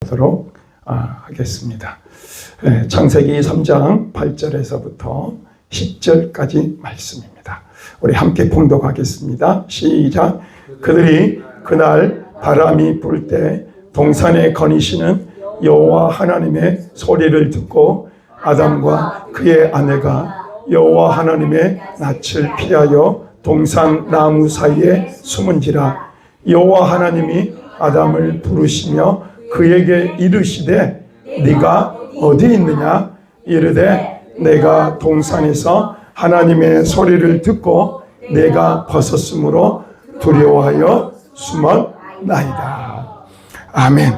하도록 하겠습니다. 창세기 3장 8절에서부터 10절까지 말씀입니다. 우리 함께 봉독하겠습니다. 시작. 그들이 그날 바람이 불 때 동산에 거니시는 여호와 하나님의 소리를 듣고 아담과 그의 아내가 여호와 하나님의 낯을 피하여 동산 나무 사이에 숨은지라. 여호와 하나님이 아담을 부르시며 그에게 이르시되 네가 어디 있느냐. 이르되 내가 동산에서 하나님의 소리를 듣고 내가 벗었으므로 두려워하여 숨었나이다. 아멘.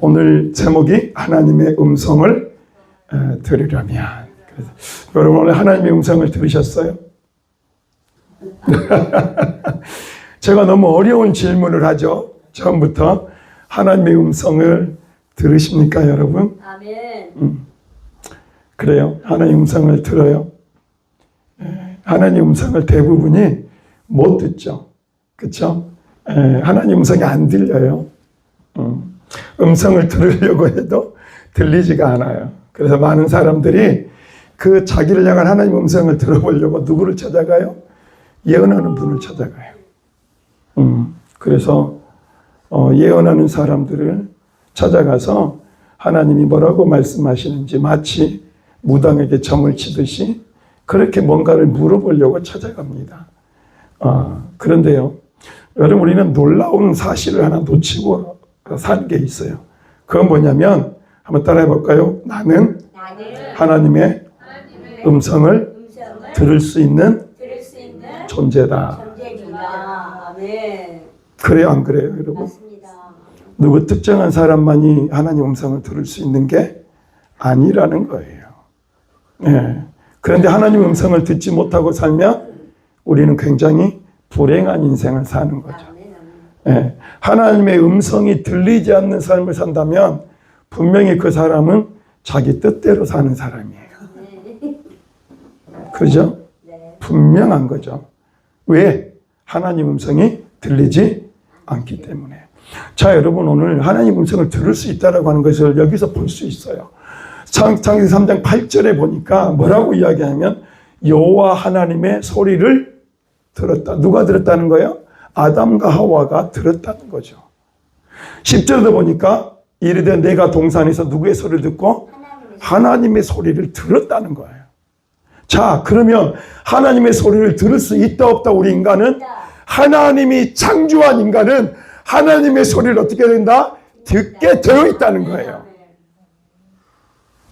오늘 제목이 하나님의 음성을 들으려면. 여러분 오늘 하나님의 음성을 들으셨어요? 제가 너무 어려운 질문을 하죠. 처음부터 하나님의 음성을 들으십니까 여러분? 아멘. 그래요. 하나님의 음성을 들어요. 하나님의 음성을 대부분이 못 듣죠. 그렇죠? 하나님의 음성이 안 들려요. 음성을 들으려고 해도 들리지가 않아요. 그래서 많은 사람들이 그 자기를 향한 하나님의 음성을 들어보려고 누구를 찾아가요? 예언하는 분을 찾아가요. 그래서 예언하는 사람들을 찾아가서 하나님이 뭐라고 말씀하시는지 마치 무당에게 점을 치듯이 그렇게 뭔가를 물어보려고 찾아갑니다. 그런데요, 여러분 우리는 놀라운 사실을 하나 놓치고 산 게 있어요. 그건 뭐냐면 한번 따라해 볼까요? 나는 하나님의 음성을 들을 수 있는 존재다. 그래요, 안 그래요, 여러분? 누구 특정한 사람만이 하나님 음성을 들을 수 있는 게 아니라는 거예요. 그런데 하나님 음성을 듣지 못하고 살면 우리는 굉장히 불행한 인생을 사는 거죠. 하나님의 음성이 들리지 않는 삶을 산다면 분명히 그 사람은 자기 뜻대로 사는 사람이에요. 그죠? 분명한 거죠. 왜? 하나님 음성이 들리지 않기 때문에. 자, 여러분 오늘 하나님 음성을 들을 수 있다라고 하는 것을 여기서 볼 수 있어요. 창세기 3장 8절에 보니까 뭐라고 이야기하면 여호와 하나님의 소리를 들었다. 누가 들었다는 거예요? 아담과 하와가 들었다는 거죠. 10절도 보니까 이르되 내가 동산에서 누구의 소리를 듣고 하나님의 소리를 들었다는 거예요. 자, 그러면 하나님의 소리를 들을 수 있다 없다 우리 인간은? 하나님이 창조한 인간은 하나님의 소리를 어떻게 된다? 듣게 되어 있다는 거예요.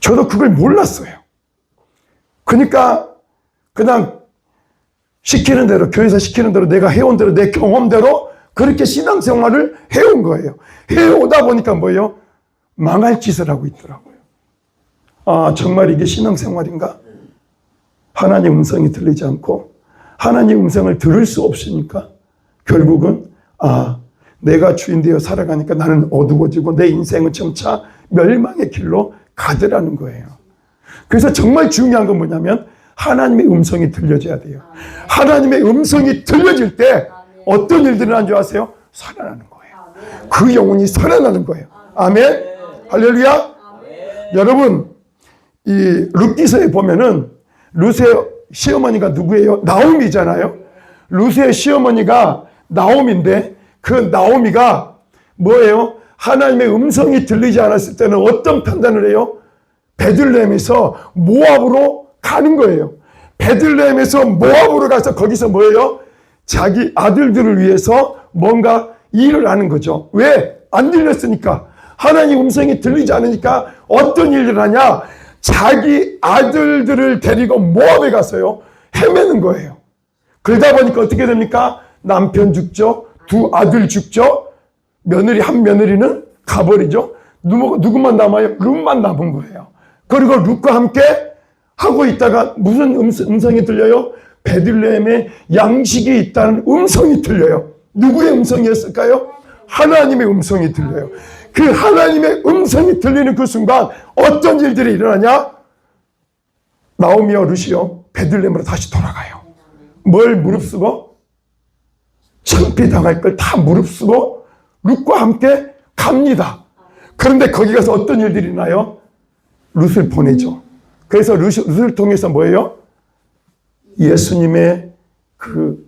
저도 그걸 몰랐어요. 그러니까 그냥 시키는 대로, 교회에서 시키는 대로, 내가 해온 대로, 내 경험대로 그렇게 신앙생활을 해온 거예요. 해오다 보니까 뭐예요? 망할 짓을 하고 있더라고요. 아, 정말 이게 신앙생활인가? 하나님 음성이 들리지 않고 하나님 음성을 들을 수 없으니까 결국은 내가 주인 되어 살아가니까 나는 어두워지고 내 인생은 점차 멸망의 길로 가더라는 거예요. 그래서 정말 중요한 건 뭐냐면 하나님의 음성이 들려져야 돼요. 하나님의 음성이 들려질 때 어떤 일들이 나는 줄 아세요? 살아나는 거예요. 그 영혼이 살아나는 거예요. 아멘. 할렐루야. 여러분 이 룻기서에 보면은 룻의 시어머니가 누구예요? 나오미잖아요. 룻의 시어머니가 나오미인데 그 나오미가 뭐예요? 하나님의 음성이 들리지 않았을 때는 어떤 판단을 해요? 베들레헴에서 모압으로 가는 거예요. 베들레헴에서 모압으로 가서 거기서 뭐예요? 자기 아들들을 위해서 뭔가 일을 하는 거죠. 왜? 안 들렸으니까. 하나님 음성이 들리지 않으니까 어떤 일을 하냐? 자기 아들들을 데리고 모압에 가서요 헤매는 거예요. 그러다 보니까 어떻게 됩니까? 남편 죽죠. 두 아들 죽죠. 며느리 한 며느리는 가버리죠. 누구만 남아요? 룻만 남은 거예요. 그리고 룻과 함께 하고 있다가 무슨 음성이 들려요? 베들레헴에 양식이 있다는 음성이 들려요. 누구의 음성이었을까요? 하나님의 음성이 들려요. 그 하나님의 음성이 들리는 그 순간 어떤 일들이 일어나냐? 나오미와 룻이요 베들레헴으로 다시 돌아가요. 뭘 무릅쓰고? 창피당할 걸 다 무릅쓰고 룻과 함께 갑니다. 그런데 거기 가서 어떤 일들이 나요? 룻을 보내죠. 그래서 룻을 통해서 뭐예요? 예수님의 그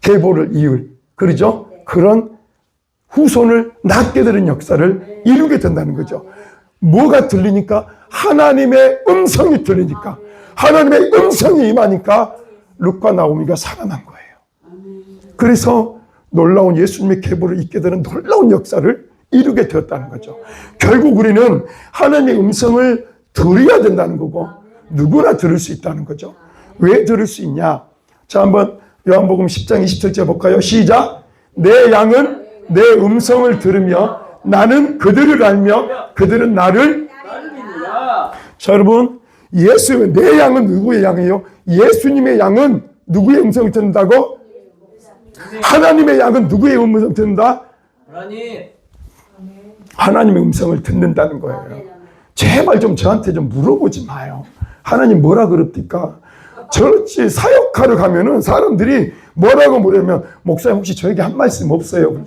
계보를 이을, 그러죠? 그런 후손을 낳게 되는 역사를 이루게 된다는 거죠. 뭐가 들리니까? 하나님의 음성이 들리니까, 하나님의 음성이 임하니까 룻과 나오미가 살아난 거예요. 그래서 놀라운 예수님의 계보를 잇게 되는 놀라운 역사를 이루게 되었다는 거죠. 결국 우리는 하나님의 음성을 들어야 된다는 거고, 누구나 들을 수 있다는 거죠. 왜 들을 수 있냐? 자, 한번 요한복음 10장 27절 볼까요? 시작. 내 양은 내 음성을 들으며 나는 그들을 알며 그들은 나를 따르느니라. 자, 여러분, 내 양은 누구의 양이에요? 예수님의 양은 누구의 음성을 듣는다고? 하나님의 양은 누구의 음성을 듣는다? 하나님의 음성을 듣는다는 거예요. 제발 좀 저한테 좀 물어보지 마요. 하나님 뭐라 그럽니까? 저렇지 사역하러 가면은 사람들이 뭐라고 물으면, 목사님 혹시 저에게 한 말씀 없어요?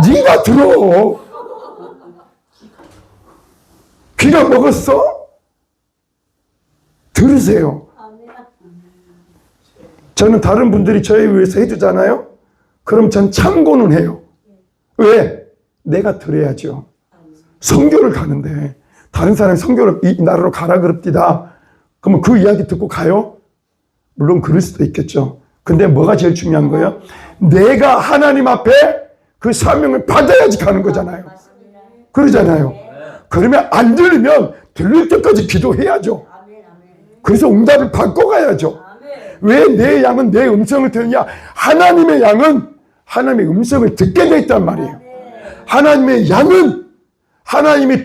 네가 들어. 귀가 먹었어? 들으세요. 저는 다른 분들이 저에 위해서 해주잖아요. 그럼 전 참고는 해요. 왜? 내가 들어야죠. 선교를 가는데 다른 사람이 선교를 이 나라로 가라 그럽디다. 그러면 그 이야기 듣고 가요? 물론 그럴 수도 있겠죠. 근데 뭐가 제일 중요한 거예요? 내가 하나님 앞에 그 사명을 받아야지 가는 거잖아요. 그러잖아요. 그러면 안 들리면 들릴 때까지 기도해야죠. 그래서 응답을 받고 가야죠. 왜 내 양은 내 음성을 듣느냐? 하나님의 양은 하나님의 음성을 듣게 돼 있단 말이에요. 하나님의 양은 하나님이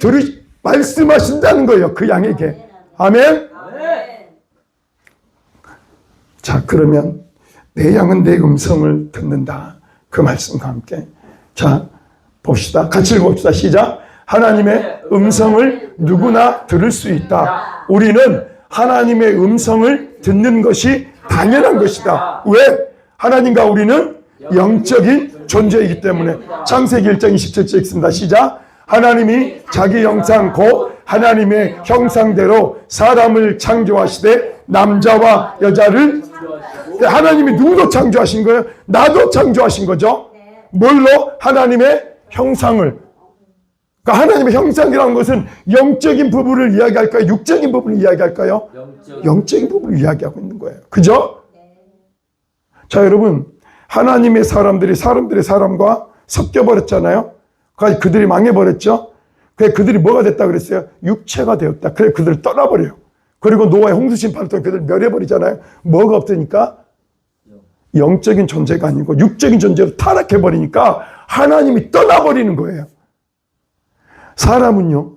말씀하신다는 거예요. 그 양에게. 아멘? 자, 그러면 내 양은 내 음성을 듣는다. 그 말씀과 함께. 자, 봅시다. 같이 읽어봅시다. 시작. 하나님의 음성을 누구나 들을 수 있다. 우리는 하나님의 음성을 듣는 것이 당연한 것이다. 왜? 하나님과 우리는 영적인 존재이기 때문에. 창세기 1장 27절 읽습니다. 시작. 하나님이 자기 형상 곧 하나님의 형상대로 사람을 창조하시되 남자와 여자를. 하나님이 누구도 창조하신 거예요? 나도 창조하신 거죠. 뭘로? 하나님의 형상을. 그러니까 하나님의 형상이라는 것은 영적인 부분을 이야기할까요? 육적인 부분을 이야기할까요? 영적인 부분을 이야기하고 있는 거예요. 그죠? 자, 여러분, 하나님의 사람들이 사람들의 사람과 섞여버렸잖아요. 그들이 망해버렸죠. 그래, 그들이 뭐가 됐다 그랬어요? 육체가 되었다. 그래, 그들을 떠나버려요. 그리고 노아의 홍수심판을 통해 그들을 멸해버리잖아요. 뭐가 없으니까? 영적인 존재가 아니고 육적인 존재로 타락해버리니까 하나님이 떠나버리는 거예요. 사람은요,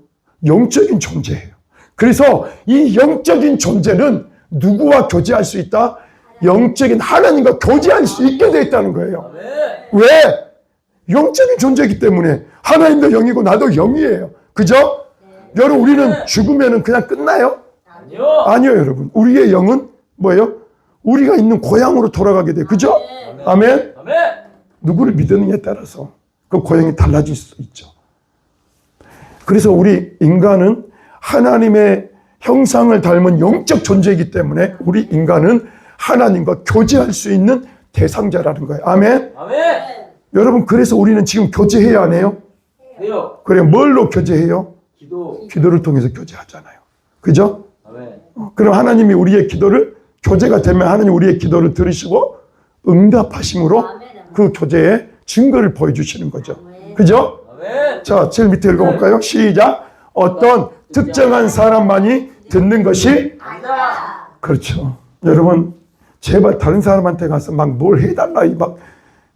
영적인 존재예요. 그래서 이 영적인 존재는 누구와 교제할 수 있다? 영적인 하나님과 교제할 수 있게 되어 있다는 거예요. 왜? 영적인 존재이기 때문에. 하나님도 영이고 나도 영이에요. 그죠? 여러분, 우리는 죽으면 그냥 끝나요? 아니요, 여러분. 우리의 영은 뭐예요? 우리가 있는 고향으로 돌아가게 돼요. 그죠? 아멘? 누구를 믿느냐에 따라서 그 고향이 달라질 수 있죠. 그래서 우리 인간은 하나님의 형상을 닮은 영적 존재이기 때문에 우리 인간은 하나님과 교제할 수 있는 대상자라는 거예요. 아멘? 여러분, 그래서 우리는 지금 교제해야 안 해요? 해요. 그래, 뭘로 교제해요? 기도를 통해서 교제하잖아요. 그죠? 그럼 하나님이 우리의 기도를, 교제가 되면 하나님 우리의 기도를 들으시고 응답하심으로 그 교제의 증거를 보여주시는 거죠. 그죠? 자, 제일 밑에 읽어볼까요? 시작. 어떤 특정한 사람만이 듣는 것이 아니다. 그렇죠. 여러분, 제발 다른 사람한테 가서 막 뭘 해달라, 막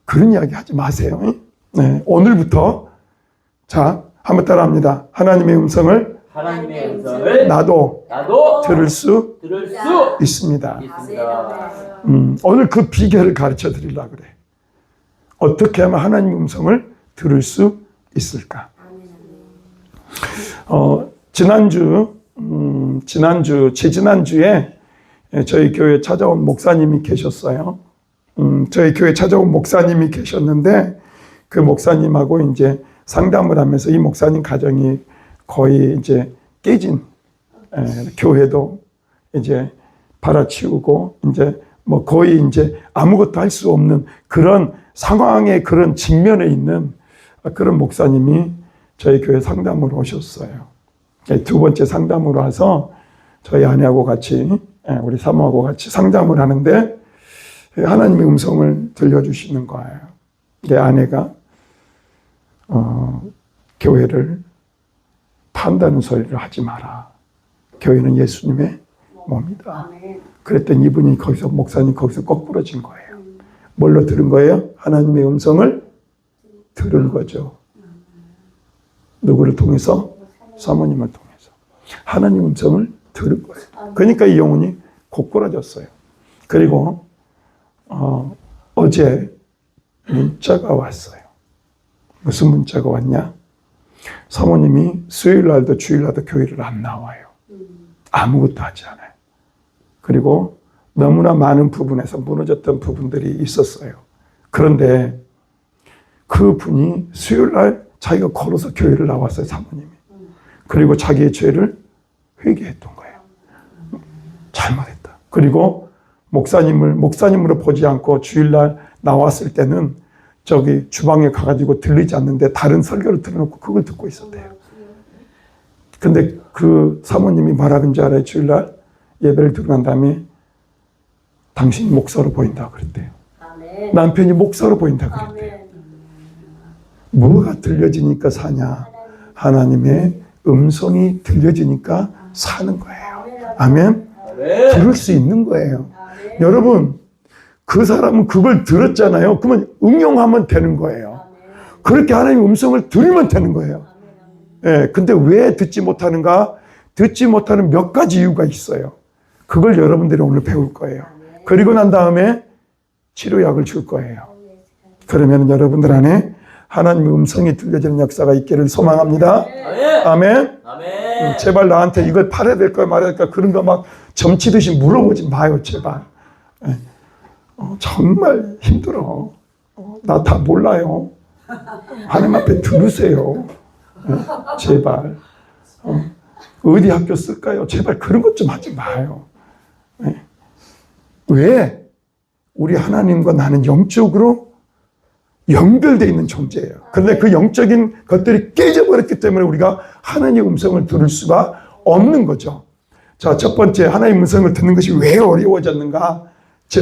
그런 이야기 하지 마세요. 네, 오늘부터 자, 한번 따라합니다. 하나님의 음성을 나도 들을 수 있습니다. 오늘 그 비결을 가르쳐 드리려고 그래. 어떻게 하면 하나님의 음성을 들을 수 있을까? 지난주에 저희 교회 찾아온 목사님이 계셨어요. 저희 교회 찾아온 목사님이 계셨는데 그 목사님하고 이제 상담을 하면서 이 목사님 가정이 거의 이제 깨진, 교회도 이제 팔아치우고 이제 뭐 거의 이제 아무것도 할 수 없는 그런 상황의 그런 직면에 있는 그런 목사님이 저희 교회 상담으로 오셨어요. 두 번째 상담으로 와서 저희 아내하고 같이, 우리 사모하고 같이 상담을 하는데 하나님의 음성을 들려주시는 거예요. 내 아내가 교회를 판다는 소리를 하지 마라. 교회는 예수님의 몸이다. 그랬더니 이분이 거기서, 목사님 거기서 꼭 부러진 거예요. 뭘로 들은 거예요? 하나님의 음성을 들은 거죠. 누구를 통해서? 사모님을 통해서. 하나님 음성을 들은 거예요. 그러니까 이 영혼이 고꾸라졌어요. 그리고 어제 문자가 왔어요. 무슨 문자가 왔냐? 사모님이 수요일 날도 주일 날도 교회를 안 나와요. 아무것도 하지 않아요. 그리고 너무나 많은 부분에서 무너졌던 부분들이 있었어요. 그런데 그 분이 수요일 날 자기가 걸어서 교회를 나왔어요, 사모님이. 그리고 자기의 죄를 회개했던 거예요. 잘못했다. 그리고 목사님으로 보지 않고 주일날 나왔을 때는 저기 주방에 가가지고 들리지 않는데 다른 설교를 틀어놓고 그걸 듣고 있었대요. 근데 그 사모님이 뭐라는 줄 알아요? 주일날 예배를 드리고 난 다음에 당신이 목사로 보인다 그랬대요. 아멘. 남편이 목사로 보인다 그랬대요. 뭐가 들려지니까 사냐? 하나님의 음성이 들려지니까 사는 거예요. 아멘? 들을 수 있는 거예요. 여러분, 그 사람은 그걸 들었잖아요. 그러면 응용하면 되는 거예요. 그렇게 하나님의 음성을 들으면 되는 거예요. 예, 근데 왜 듣지 못하는가? 듣지 못하는 몇 가지 이유가 있어요. 그걸 여러분들이 오늘 배울 거예요. 그리고 난 다음에 치료약을 줄 거예요. 그러면 여러분들 안에 하나님의 음성이 들려지는 역사가 있기를 소망합니다. 아멘. 아멘. 제발 나한테 이걸 팔아야 될까 말아야 될까 그런 거 막 점치듯이 물어보지 마요, 제발. 정말 힘들어. 나 다 몰라요. 하나님 앞에 들으세요. 제발. 어디 학교 쓸까요? 제발 그런 것 좀 하지 마요. 왜? 우리 하나님과 나는 영적으로 연결되어 있는 존재예요. 그런데 그 영적인 것들이 깨져버렸기 때문에 우리가 하나님의 음성을 들을 수가 없는 거죠. 자, 첫 번째, 하나님의 음성을 듣는 것이 왜 어려워졌는가?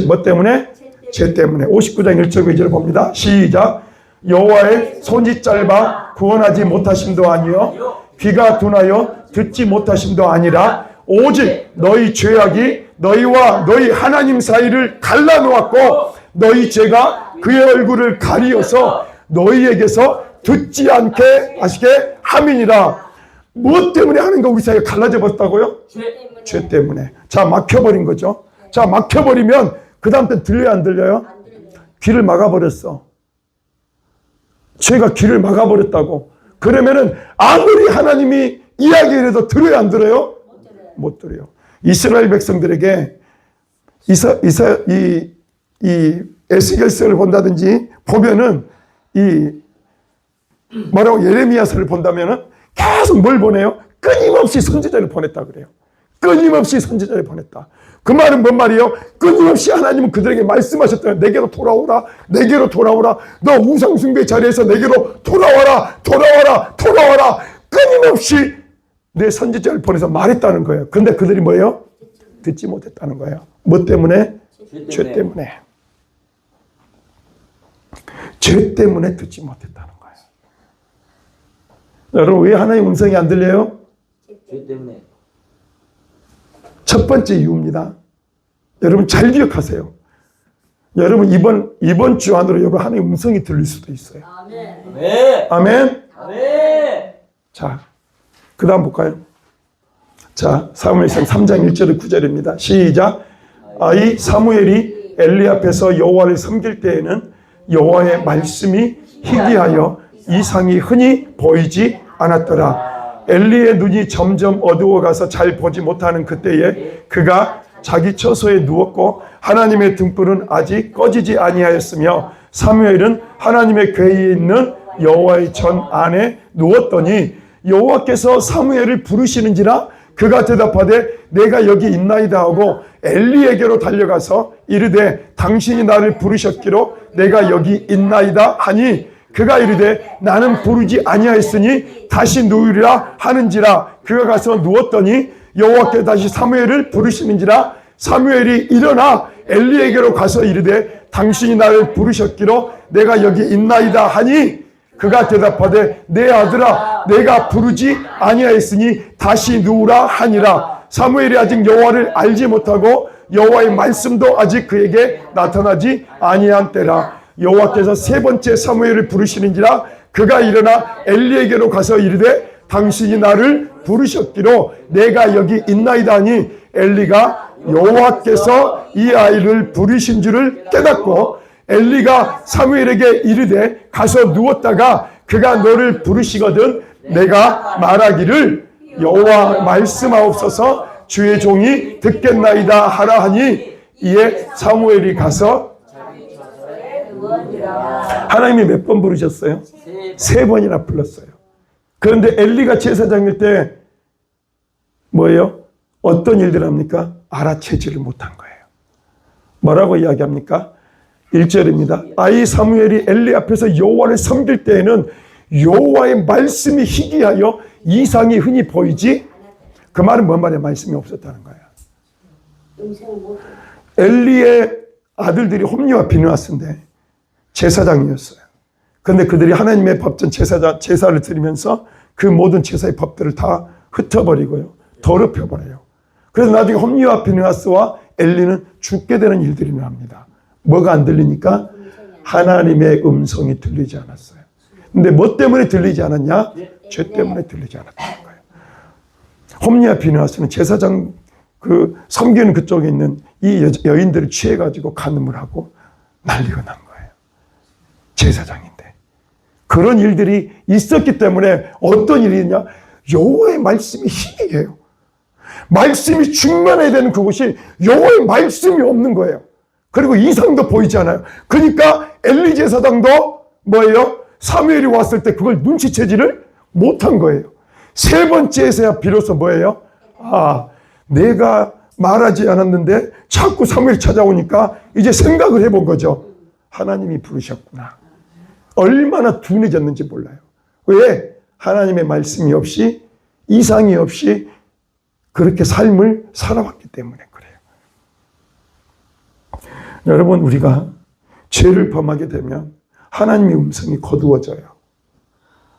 뭐 때문에? 죄 때문에. 59장 1절 2절을 봅니다. 시작. 여호와의 손이 짧아 구원하지 못하심도 아니요 귀가 둔하여 듣지 못하심도 아니라 오직 너희 죄악이 너희와 너희 하나님 사이를 갈라놓았고 너희 죄가 그의 얼굴을 가리어서 너희에게서 듣지 않게 하시게 함이니라. 무엇 때문에 하는가? 우리 사이가 갈라져 버렸다고요? 죄 때문에. 자, 막혀버린 거죠. 자, 막혀버리면 그 다음 때 들려요, 안 들려요? 귀를 막아버렸어. 죄가 귀를 막아버렸다고. 그러면은 아무리 하나님이 이야기를 해도 들어요, 안 들어요? 못 들어요. 이스라엘 백성들에게 이 에스겔서를 본다든지 보면은 뭐라고 예레미야서를 본다면은 계속 뭘 보내요? 끊임없이 선지자를 보냈다 그래요. 끊임없이 선지자를 보냈다. 그 말은 뭔 말이에요? 끊임없이 하나님은 그들에게 말씀하셨다. 내게로 돌아오라. 내게로 돌아오라. 너 우상숭배 자리에서 내게로 돌아와라. 돌아와라. 돌아와라. 끊임없이 내 선지자를 보내서 말했다는 거예요. 그런데 그들이 뭐예요? 듣지 못했다는 거예요. 뭐 때문에? 죄 때문에. 죄 때문에 듣지 못했다는 거예요. 여러분, 왜 하나님의 음성이 안 들려요? 죄 때문에. 첫 번째 이유입니다. 여러분 잘 기억하세요. 여러분 이번 주 안으로 여러분 하나님의 음성이 들릴 수도 있어요. 아멘. 아멘. 아멘. 자, 그 다음 볼까요? 자, 사무엘상 3장 1절 9절입니다. 시작. 이 사무엘이 엘리 앞에서 여호와를 섬길 때에는 여호와의 말씀이 희귀하여 이상이 흔히 보이지 않았더라. 엘리의 눈이 점점 어두워가서 잘 보지 못하는 그때에 그가 자기 처소에 누웠고 하나님의 등불은 아직 꺼지지 아니하였으며 사무엘은 하나님의 궤에 있는 여호와의 전 안에 누웠더니 여호와께서 사무엘을 부르시는지라 그가 대답하되 내가 여기 있나이다 하고 엘리에게로 달려가서 이르되 당신이 나를 부르셨기로 내가 여기 있나이다 하니 그가 이르되 나는 부르지 아니하였으니 다시 누우리라 하는지라 그가 가서 누웠더니 여호와께 다시 사무엘을 부르시는지라 사무엘이 일어나 엘리에게로 가서 이르되 당신이 나를 부르셨기로 내가 여기 있나이다 하니 그가 대답하되 내 아들아 내가 부르지 아니하였으니 다시 누우라 하니라. 사무엘이 아직 여호와를 알지 못하고 여호와의 말씀도 아직 그에게 나타나지 아니한 때라. 여호와께서 세 번째 사무엘을 부르시는지라 그가 일어나 엘리에게로 가서 이르되 당신이 나를 부르셨기로 내가 여기 있나이다 하니 엘리가 여호와께서 이 아이를 부르신 줄을 깨닫고 엘리가 사무엘에게 이르되 가서 누웠다가 그가 너를 부르시거든 내가 말하기를 여호와 말씀하옵소서 주의 종이 듣겠나이다 하라 하니 이에 사무엘이 가서 하나님이 몇 번 부르셨어요? 세 번이나 불렀어요. 그런데 엘리가 제사장일 때 뭐예요? 어떤 일들을 합니까? 알아채지를 못한 거예요. 뭐라고 이야기합니까? 1절입니다. 아이 사무엘이 엘리 앞에서 여호와를 섬길 때에는 여호와의 말씀이 희귀하여 이상이 흔히 보이지 그 말은 뭔 말이에요? 말씀이 없었다는 거예요. 엘리의 아들들이 홈리와 비느하스인데 제사장이었어요. 그런데 그들이 하나님의 법전 제사를 드리면서 그 모든 제사의 법들을 다 흩어버리고요. 더럽혀버려요. 그래서 나중에 홈리와 비느하스와 엘리는 죽게 되는 일들이 일어납니다. 뭐가 안 들리니까? 하나님의 음성이 들리지 않았어요. 근데 뭐 때문에 들리지 않았냐? 죄 때문에 들리지 않았다는 거예요. 홈리와 비느하스는 제사장 섬기는 그쪽에 있는 이 여인들을 취해가지고 간음을 하고 난리가 난 거예요. 제사장인데. 그런 일들이 있었기 때문에 어떤 일이 있냐? 여호와의 말씀이 희귀해요. 말씀이 충만해야 되는 그곳이 여호와의 말씀이 없는 거예요. 그리고 이상도 보이지 않아요. 그러니까 엘리 제사장도 뭐예요? 사무엘이 왔을 때 그걸 눈치채지를 못한 거예요. 세 번째에서야 비로소 뭐예요? 아, 내가 말하지 않았는데 자꾸 사무엘이 찾아오니까 이제 생각을 해본 거죠. 하나님이 부르셨구나. 얼마나 둔해졌는지 몰라요. 왜? 하나님의 말씀이 없이 이상이 없이 그렇게 삶을 살아왔기 때문에 그래요. 여러분 우리가 죄를 범하게 되면 하나님의 음성이 거두어져요.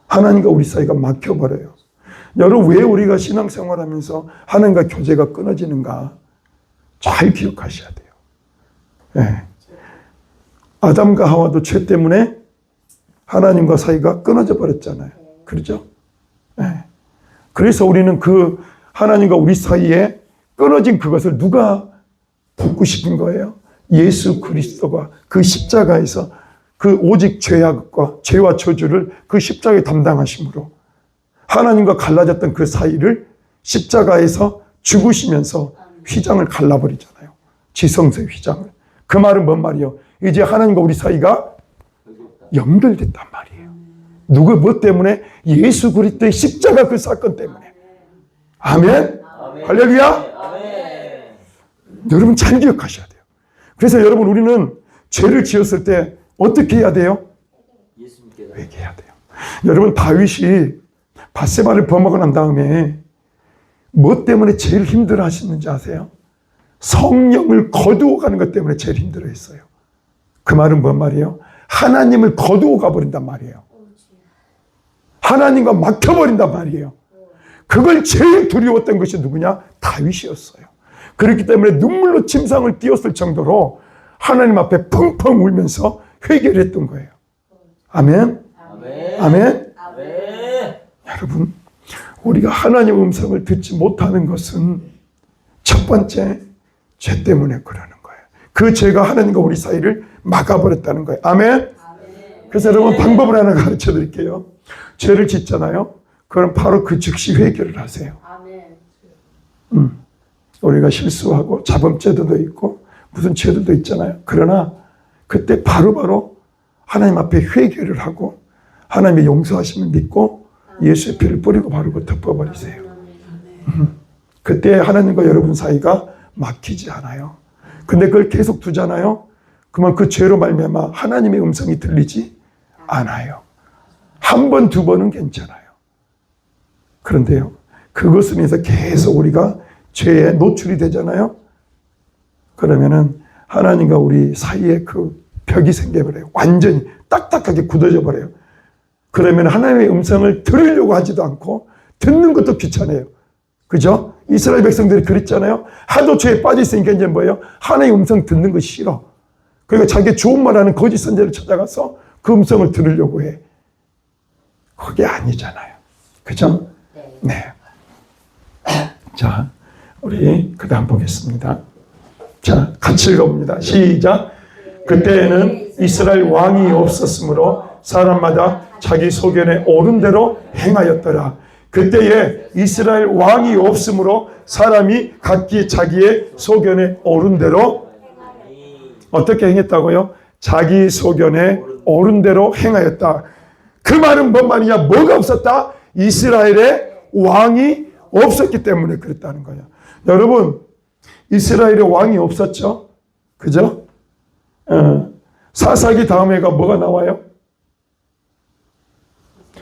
하나님과 우리 사이가 막혀버려요. 여러분 왜 우리가 신앙생활하면서 하나님과 교제가 끊어지는가 잘 기억하셔야 돼요. 네. 아담과 하와도 죄 때문에 하나님과 사이가 끊어져 버렸잖아요. 그렇죠? 네. 그래서 우리는 그 하나님과 우리 사이에 끊어진 그것을 누가 붙고 거예요? 예수 그리스도가 그 십자가에서 그 오직 죄악과 죄와 저주를 그 십자가에 담당하심으로 하나님과 갈라졌던 그 사이를 십자가에서 죽으시면서 휘장을 갈라버리잖아요. 지성소의 휘장을. 그 말은 뭔 말이요? 이제 하나님과 우리 사이가 연결됐단 말이에요. 누구 뭐 때문에? 예수 그리스도의 십자가 그 사건 때문에. 아멘? 할렐루야? 아멘. 여러분 잘 기억하셔야 돼요. 그래서 여러분 우리는 죄를 지었을 때 어떻게 해야 돼요? 회개해야 돼요. 여러분 다윗이 밧세바를 범하고 난 다음에 뭐 때문에 제일 힘들어 하시는지 아세요? 성령을 거두어 가는 것 때문에 제일 힘들어 했어요. 그 말은 뭔 말이에요? 하나님을 거두어 가버린단 말이에요. 하나님과 막혀버린단 말이에요. 그걸 제일 두려웠던 것이 누구냐? 다윗이었어요. 그렇기 때문에 눈물로 침상을 띄웠을 정도로 하나님 앞에 펑펑 울면서 회개를 했던 거예요. 아멘? 아멘? 아멘? 아멘. 여러분, 우리가 하나님의 음성을 듣지 못하는 것은 첫 번째 죄 때문에 그러는 거예요. 그 죄가 하나님과 우리 사이를 막아버렸다는 거예요. 아멘? 아멘. 그래서 여러분 방법을 하나 가르쳐 드릴게요. 죄를 짓잖아요. 그럼 바로 그 즉시 회개를 하세요. 아멘. 우리가 실수하고 자범죄도 있고 무슨 죄들도 있잖아요. 그러나 그때 바로바로 하나님 앞에 회개를 하고 하나님의 용서하심을 믿고 예수의 피를 뿌리고 바르고 덮어버리세요. 그때 하나님과 여러분 사이가 막히지 않아요. 근데 그걸 계속 두잖아요. 그러면 그 죄로 말미암아 하나님의 음성이 들리지 않아요. 한 번, 두 번은 괜찮아요. 그런데요, 그것을 위해서 계속 우리가 죄에 노출이 되잖아요. 그러면은 하나님과 우리 사이에 그 벽이 생겨버려요. 완전히 딱딱하게 굳어져 버려요. 그러면 하나님의 음성을 들으려고 하지도 않고 듣는 것도 귀찮아요. 그죠? 이스라엘 백성들이 그랬잖아요. 하도 죄에 빠져 있으니까 이제 뭐예요? 하나님의 음성 듣는 거 싫어. 그러니까 자기 좋은 말하는 거짓 선지자를 찾아가서 그 음성을 들으려고 해. 그게 아니잖아요. 그죠? 네. 자, 우리 그 다음 보겠습니다. 자, 같이 읽어봅니다. 시작. 그때에는 이스라엘 왕이 없었으므로 사람마다 자기 소견에 옳은 대로 행하였더라. 그때에 이스라엘 왕이 없으므로 사람이 각기 자기의 소견에 옳은 대로 어떻게 행했다고요? 자기 소견에 옳은 대로 행하였다. 그 말은 뭔 말이냐? 뭐가 없었다? 이스라엘의 왕이 없었기 때문에 그랬다는 거예요. 여러분, 이스라엘의 왕이 없었죠? 그죠? 사사기 다음에가 뭐가 나와요?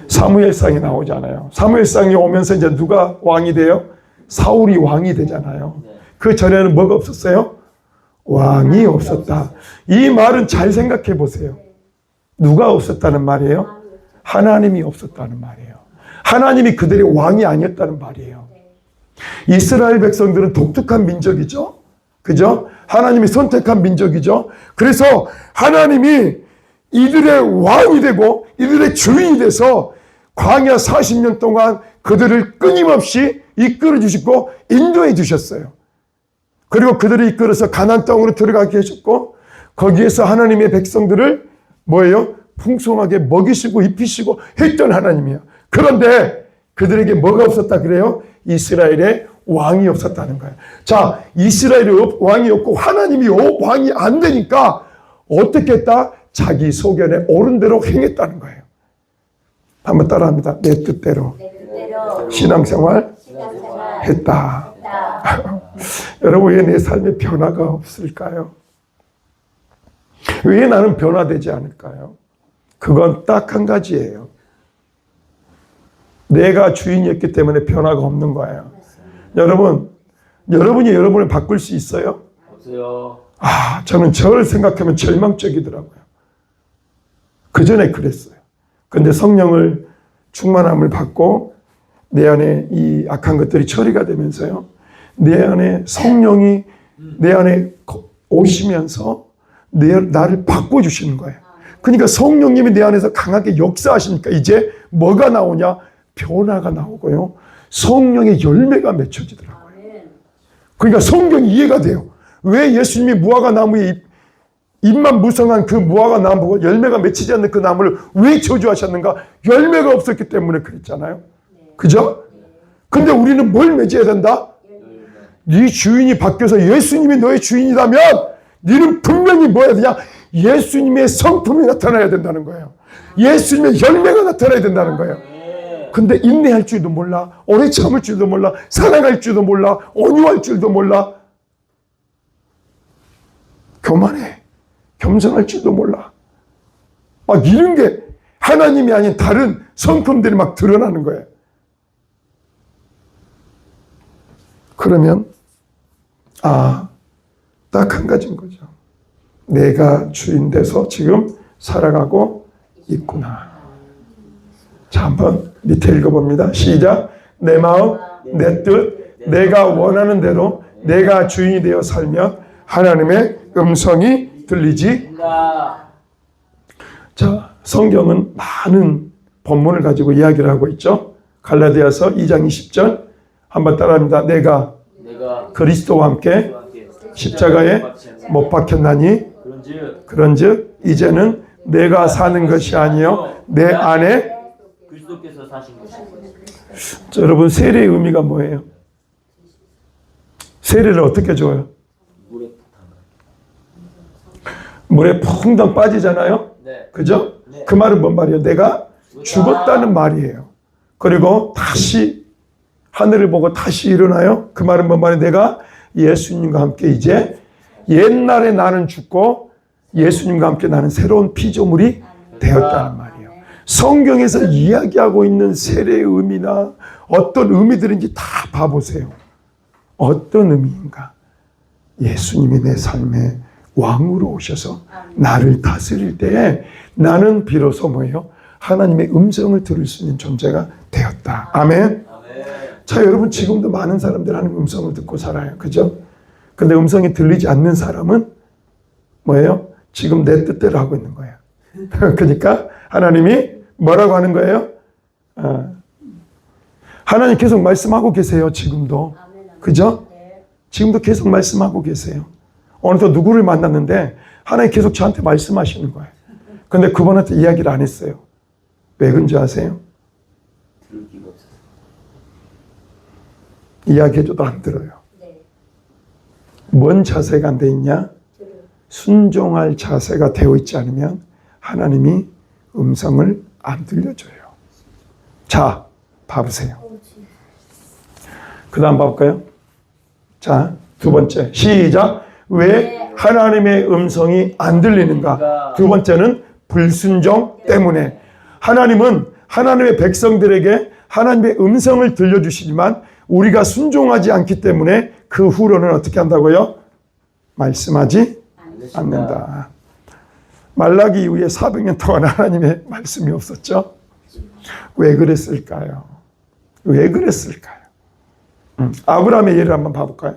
사무엘상이 나오잖아요. 사무엘상이 오면서 이제 누가 왕이 돼요? 사울이 왕이 되잖아요. 그 전에는 뭐가 없었어요? 왕이 없었다. 이 말은 잘 생각해 보세요. 누가 없었다는 말이에요? 하나님이 없었다는 말이에요. 하나님이 그들의 왕이 아니었다는 말이에요. 이스라엘 백성들은 독특한 민족이죠. 그죠? 하나님이 선택한 민족이죠. 그래서 하나님이 이들의 왕이 되고 이들의 주인이 돼서 광야 40년 동안 그들을 끊임없이 이끌어 주시고 인도해 주셨어요. 그리고 그들을 이끌어서 가나안 땅으로 들어가게 하셨고 거기에서 하나님의 백성들을 뭐예요? 풍성하게 먹이시고 입히시고 했던 하나님이에요. 그런데 그들에게 뭐가 없었다 그래요? 이스라엘의 왕이 없었다는 거예요. 자, 이스라엘의 왕이 없고 하나님이 왕이 안 되니까 어떻게 했다? 자기 소견에 옳은 대로 행했다는 거예요. 한번 따라합니다. 내 뜻대로 신앙생활 했다. 여러분, 왜 내 삶에 변화가 없을까요? 왜 나는 변화되지 않을까요? 그건 딱 한 가지예요. 내가 주인이었기 때문에 변화가 없는 거예요. 여러분, 여러분이 여러분을 바꿀 수 있어요? 없어요. 저는 저를 생각하면 절망적이더라고요. 그 전에 그랬어요. 근데 성령을 충만함을 받고 내 안에 이 악한 것들이 처리가 되면서요. 내 안에 성령이 내 안에 오시면서 나를 바꿔주시는 거예요. 그러니까 성령님이 내 안에서 강하게 역사하시니까 이제 뭐가 나오냐? 변화가 나오고요. 성령의 열매가 맺혀지더라고요. 그러니까 성경이 이해가 돼요. 왜 예수님이 무화과 나무에 잎만 무성한 그 무화과 나무 열매가 맺히지 않는 그 나무를 왜 저주하셨는가? 열매가 없었기 때문에 그랬잖아요. 그죠? 근데 우리는 뭘 맺어야 된다? 네 주인이 바뀌어서 예수님이 너의 주인이라면 너는 분명히 뭐 해야 되냐? 예수님의 성품이 나타나야 된다는 거예요. 예수님의 열매가 나타나야 된다는 거예요. 근데 인내할 줄도 몰라, 오래 참을 줄도 몰라, 사랑할 줄도 몰라, 온유할 줄도 몰라, 교만해, 겸손할 줄도 몰라. 막 이런 게 하나님이 아닌 다른 성품들이 막 드러나는 거예요. 그러면 딱 한 가지인 거죠. 내가 주인 돼서 지금 살아가고 있구나. 자, 한번 밑에 읽어봅니다. 시작. 내 마음, 내 뜻, 내가 원하는 대로 내가 주인이 되어 살면 하나님의 음성이 들리지. 자, 성경은 많은 본문을 가지고 이야기를 하고 있죠. 갈라디아서 2장 20절 한번 따라합니다. 내가 그리스도와 함께 십자가에 못 박혔나니 그런즉 이제는 내가 사는 것이 아니요 내 안에 그리스도께서 사신 것입니다. 여러분, 세례의 의미가 뭐예요? 세례를 어떻게 줘요? 물에 퐁당 빠지잖아요. 네. 그죠? 네. 그 말은 뭔 말이에요? 내가 죽었다는 말이에요. 그리고 다시 하늘을 보고 다시 일어나요. 그 말은 뭔 말이에요? 내가 예수님과 함께 이제 옛날에 나는 죽고 예수님과 함께 나는 새로운 피조물이 되었다는 말이에요. 성경에서 이야기하고 있는 세례의 의미나 어떤 의미들인지 다 봐보세요. 어떤 의미인가? 예수님이 내 삶에 왕으로 오셔서 나를 다스릴 때에 나는 비로소 뭐예요? 하나님의 음성을 들을 수 있는 존재가 되었다. 아멘. 자, 여러분 지금도 많은 사람들 하나님 음성을 듣고 살아요. 그죠? 근데 음성이 들리지 않는 사람은 뭐예요? 지금 내 뜻대로 하고 있는 거예요. 그러니까 하나님이 뭐라고 하는 거예요? 하나님 계속 말씀하고 계세요. 지금도. 그죠? 지금도 계속 말씀하고 계세요. 오늘도 누구를 만났는데 하나님 계속 저한테 말씀하시는 거예요. 근데 그분한테 이야기를 안 했어요. 왜 그런지 아세요? 들을 기가 없어서. 이야기해줘도 안 들어요. 뭔 자세가 안 돼 있냐? 순종할 자세가 되어 있지 않으면 하나님이 음성을 안 들려줘요. 자, 봐보세요. 그 다음 봐볼까요? 자, 두 번째. 시작. 왜 하나님의 음성이 안 들리는가? 두 번째는 불순종 때문에. 하나님은 하나님의 백성들에게 하나님의 음성을 들려주시지만 우리가 순종하지 않기 때문에 그 후로는 어떻게 한다고요? 말씀하지 않는다. 말라기 이후에 400년 동안 하나님의 말씀이 없었죠? 왜 그랬을까요? 왜 그랬을까요? 아브라함의 예를 한번 봐볼까요?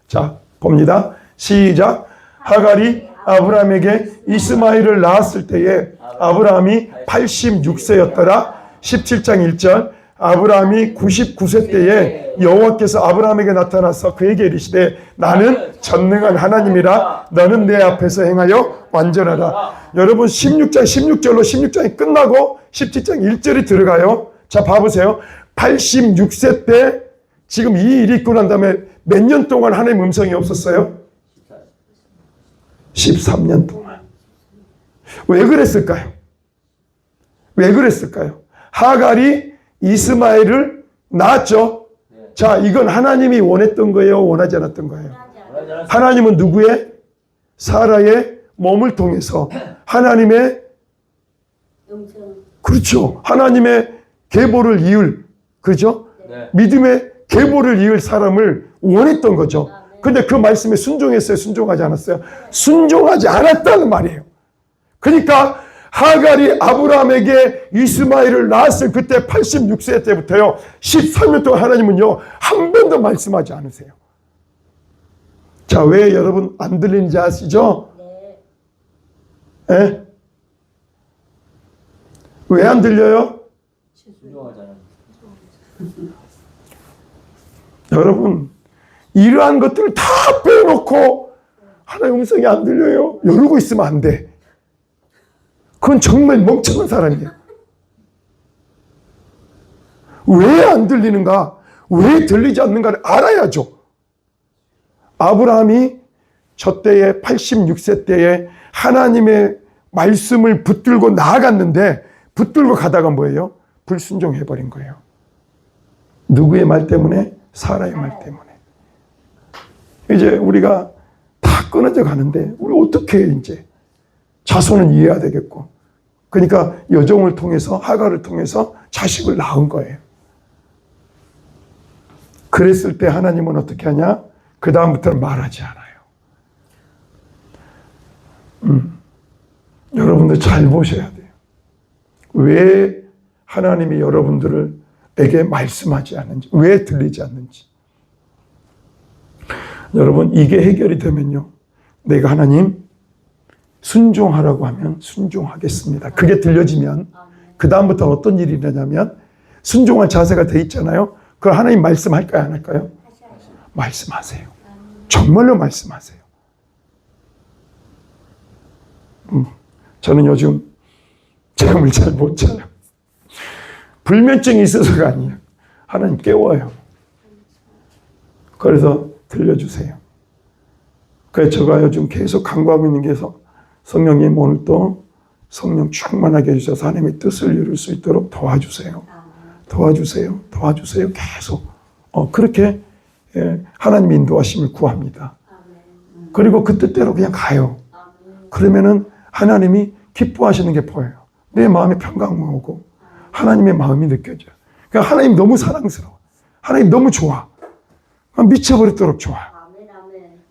자, 봅니다. 시작. 하갈이 아브라함에게 이스마엘을 낳았을 때에 아브라함이 86세였더라. 17장 1절. 아브라함이 99세 때에 여호와께서 아브라함에게 나타나서 그에게 이르시되 나는 전능한 하나님이라 너는 내 앞에서 행하여 완전하다. 여러분 16장 16절로 16장이 끝나고 17장 1절이 들어가요. 자, 봐보세요. 86세 때 지금 이 일이 있고 난 다음에 몇 년 동안 하나님 음성이 없었어요? 13년 동안. 왜 그랬을까요? 왜 그랬을까요? 하갈이 이스마엘을 낳았죠. 자, 이건 하나님이 원했던 거예요? 원하지 않았던 거예요? 하나님은 누구의? 사라의 몸을 통해서 하나님의 그렇죠. 하나님의 계보를 이을 그렇죠? 믿음의 계보를 이을 사람을 원했던 거죠. 근데 그 말씀에 순종했어요? 순종하지 않았어요? 순종하지 않았다는 말이에요. 그러니까 하갈이 아브라함에게 이스마엘을 낳았을 그때 86세 때부터요 13년 동안 하나님은요 한 번도 말씀하지 않으세요. 자, 왜 여러분 안 들리는지 아시죠? 네. 왜 안 들려요? 여러분 이러한 것들을 다 빼놓고 하나의 음성이 안 들려요. 이러고 있으면 안 돼. 그건 정말 멍청한 사람이에요. 왜 안 들리는가? 왜 들리지 않는가를 알아야죠. 아브라함이 저 때에 86세 때에 하나님의 말씀을 붙들고 나아갔는데 붙들고 가다가 뭐예요? 불순종해버린 거예요. 누구의 말 때문에? 사라의 말 때문에. 이제 우리가 다 끊어져 가는데 우리 어떻게 이제 자손은 이해해야 되겠고 그러니까 여종을 통해서 하갈을 통해서 자식을 낳은 거예요. 그랬을 때 하나님은 어떻게 하냐? 그 다음부터는 말하지 않아요. 여러분들 잘 보셔야 돼요. 왜 하나님이 여러분들에게 말씀하지 않는지, 왜 들리지 않는지. 여러분 이게 해결이 되면요 내가 하나님 순종하라고 하면 순종하겠습니다. 그게 들려지면 그 다음부터 어떤 일이 일어나냐면 순종할 자세가 돼 있잖아요. 그걸 하나님 말씀할까요? 안 할까요? 말씀하세요. 정말로 말씀하세요. 저는 요즘 잠을 잘 못 자요. 불면증이 있어서가 아니에요. 하나님 깨워요. 그래서 들려주세요. 그래서 제가 요즘 계속 간구하고 있는 게 성령님 오늘 또 성령 충만하게 해주셔서 하나님의 뜻을 이룰 수 있도록 도와주세요. 도와주세요. 도와주세요. 계속 그렇게 하나님의 인도하심을 구합니다. 그리고 그 뜻대로 그냥 가요. 그러면은 하나님이 기뻐하시는 게 보여요. 내 마음에 평강 오고 하나님의 마음이 느껴져요. 그러니까 하나님 너무 사랑스러워. 하나님 너무 좋아. 미쳐버리도록 좋아.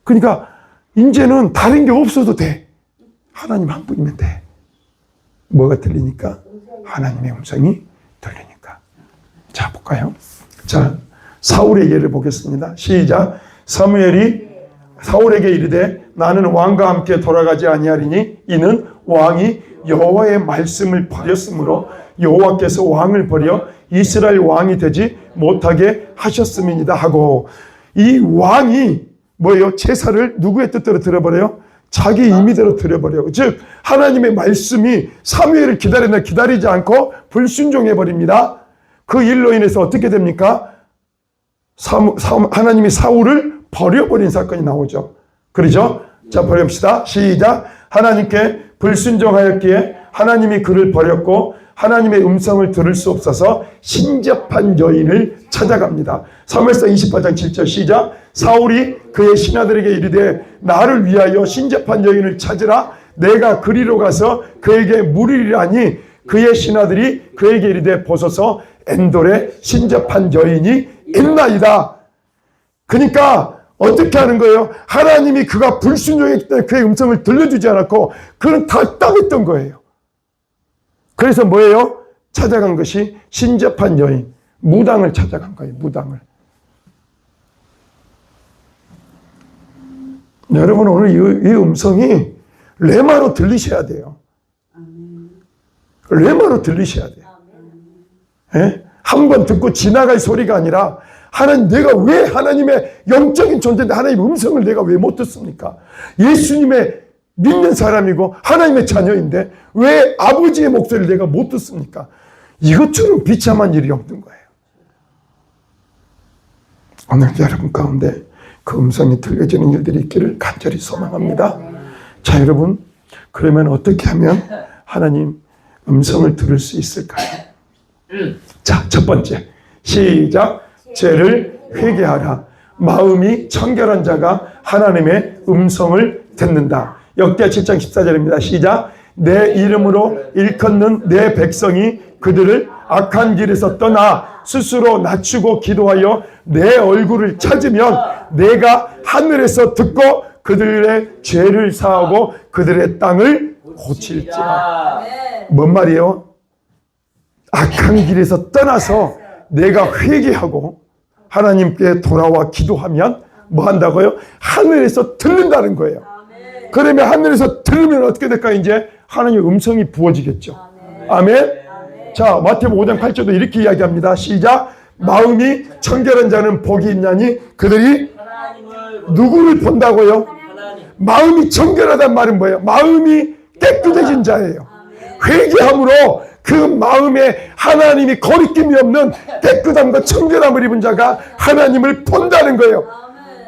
그러니까 이제는 다른 게 없어도 돼. 하나님 한 분이면 돼. 뭐가 들리니까? 하나님의 음성이 들리니까. 자, 볼까요? 자, 사울의 예를 보겠습니다. 시작. 사무엘이 사울에게 이르되 나는 왕과 함께 돌아가지 아니하리니 이는 왕이 여호와의 말씀을 버렸으므로 여호와께서 왕을 버려 이스라엘 왕이 되지 못하게 하셨음이니이다 하고, 이 왕이 뭐예요? 제사를 누구의 뜻대로 들어버려요? 자기 임의대로 들어버려요. 즉 하나님의 말씀이 사무엘을 기다리지 않고 불순종해버립니다. 그 일로 인해서 어떻게 됩니까? 하나님이 사울을 버려버린 사건이 나오죠. 그러죠? 자, 버립시다. 시작. 하나님께 불순종하였기에 하나님이 그를 버렸고 하나님의 음성을 들을 수 없어서 신접한 여인을 찾아갑니다. 사무엘상 28장 7절 시작. 사울이 그의 신하들에게 이르되 나를 위하여 신접한 여인을 찾으라. 내가 그리로 가서 그에게 물으리라니 그의 신하들이 그에게 이르되 보소서 엔돌에 신접한 여인이 있나이다. 그러니까 어떻게 하는 거예요? 하나님이 그가 불순종했기 때문에 그의 음성을 들려주지 않았고 그는 답답했던 거예요. 그래서 뭐예요? 찾아간 것이 신접한 여인, 무당을 찾아간 거예요. 무당을. 여러분 오늘 이 음성이 레마로 들리셔야 돼요. 레마로 들리셔야 돼요. 예? 한 번 듣고 지나갈 소리가 아니라 하나님, 내가 왜 하나님의 영적인 존재인데 하나님의 음성을 내가 왜 못 듣습니까? 예수님의 믿는 사람이고 하나님의 자녀인데 왜 아버지의 목소리를 내가 못 듣습니까? 이것처럼 비참한 일이 없는 거예요. 오늘 여러분 가운데 그 음성이 들려지는 일들이 있기를 간절히 소망합니다. 자, 여러분, 그러면 어떻게 하면 하나님 음성을 들을 수 있을까요? 자, 첫 번째, 시작. 죄를 회개하라. 마음이 청결한 자가 하나님의 음성을 듣는다. 역대하 7장 14절입니다. 시작. 내 이름으로 일컫는 내 백성이 그들을 악한 길에서 떠나 스스로 낮추고 기도하여 내 얼굴을 찾으면 내가 하늘에서 듣고 그들의 죄를 사하고 그들의 땅을 고칠지라. 뭔 말이에요? 악한 길에서 떠나서 내가 회개하고 하나님께 돌아와 기도하면 뭐 한다고요? 하늘에서 들린다는 거예요. 그러면 하늘에서 들으면 어떻게 될까요? 이제 하나님의 음성이 부어지겠죠. 아멘. 자, 마태복음 5장 8절도 이렇게 이야기합니다. 시작. 마음이 청결한 자는 복이 있나니 그들이 누구를 본다고요? 마음이 청결하단 말은 뭐예요? 마음이 깨끗해진 자예요. 회개함으로 그 마음에 하나님이 거리낌이 없는 깨끗함과 청결함을 입은 자가 하나님을 본다는 거예요.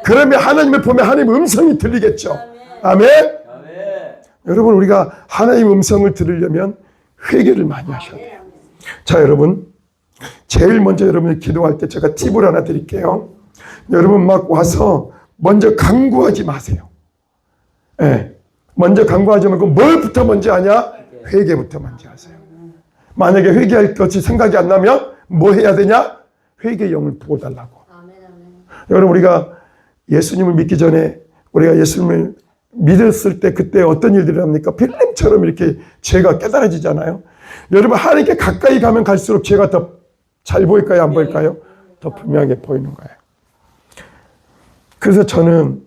그러면 하나님을 보면 하나님의 음성이 들리겠죠. 아멘. 여러분, 우리가 하나님의 음성을 들으려면 회개를 많이 하셔야 돼요. 자, 여러분, 제일 먼저 여러분이 기도할 때 제가 팁을 하나 드릴게요. 여러분 막 와서 먼저 간구하지 마세요. 네. 먼저 간구하지 말고 뭘부터 먼저 하냐? 회개부터 먼저 하세요. 만약에 회개할 것이 생각이 안 나면 뭐 해야 되냐? 회개의 영을 부어달라고. 여러분, 우리가 예수님을 믿기 전에 우리가 예수님을 믿었을 때 그때 어떤 일들이 합니까? 필름처럼 이렇게 죄가 깨달아지잖아요. 여러분, 하나님께 가까이 가면 갈수록 죄가 더 잘 보일까요? 안 보일까요? 더 분명하게 보이는 거예요. 그래서 저는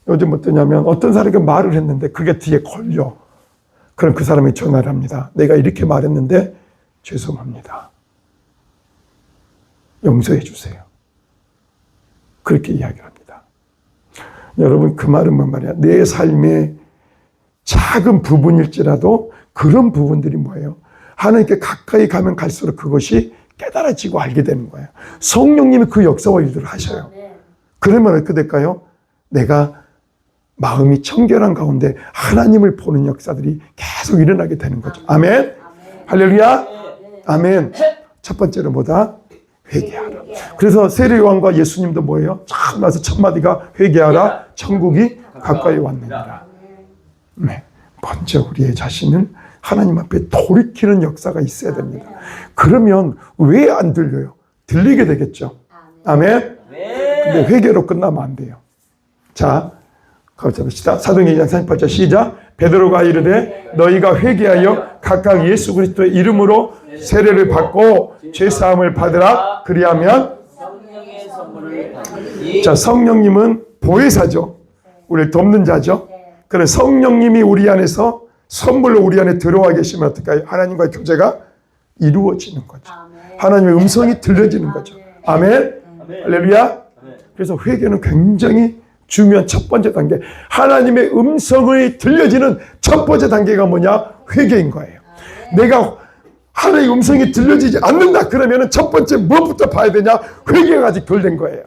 요즘 어떠냐면 어떤 사람에게 말을 했는데 그게 뒤에 걸려. 그럼 그 사람이 전화를 합니다. 내가 이렇게 말했는데 죄송합니다. 용서해 주세요. 그렇게 이야기를 합니다. 여러분, 그 말은 뭔 말이야? 내 삶의 작은 부분일지라도 그런 부분들이 뭐예요? 하나님께 가까이 가면 갈수록 그것이 깨달아지고 알게 되는 거예요. 성령님이 그 역사와 일들을 하셔요. 그러면 어떻게 될까요? 내가 마음이 청결한 가운데 하나님을 보는 역사들이 계속 일어나게 되는 거죠. 아멘. 할렐루야. 아멘. 첫 번째는 뭐다? 회개하라. 그래서 세례 요한과 예수님도 뭐예요? 참 나서 첫 마디가 회개하라. 천국이 가까이 왔느니라. 네. 먼저 우리의 자신을 하나님 앞에 돌이키는 역사가 있어야 됩니다. 그러면 왜 안 들려요? 들리게 되겠죠. 아멘. 근데 회개로 끝나면 안 돼요. 자, 가봅시다. 사도행전 2장 38절 시작. 베드로가 이르되 너희가 회개하여 각각 예수 그리스도의 이름으로 세례를 받고 죄 사함을 받으라. 그리하면 성령의 선물을 받으니. 자, 성령님은 보혜사죠. 우리를 돕는 자죠. 그래 성령님이 우리 안에서 선물로 우리 안에 들어와 계시면 어떨까요? 하나님과의 교제가 이루어지는 거죠. 하나님의 음성이 들려지는 거죠. 아멘. 할렐루야. 그래서 회개는 굉장히 중요한 첫 번째 단계. 하나님의 음성이 들려지는 첫 번째 단계가 뭐냐? 회개인 거예요. 내가 하나님의 음성이 들려지지 않는다 그러면 첫 번째 무엇부터 봐야 되냐? 회개가 아직 덜 된 거예요.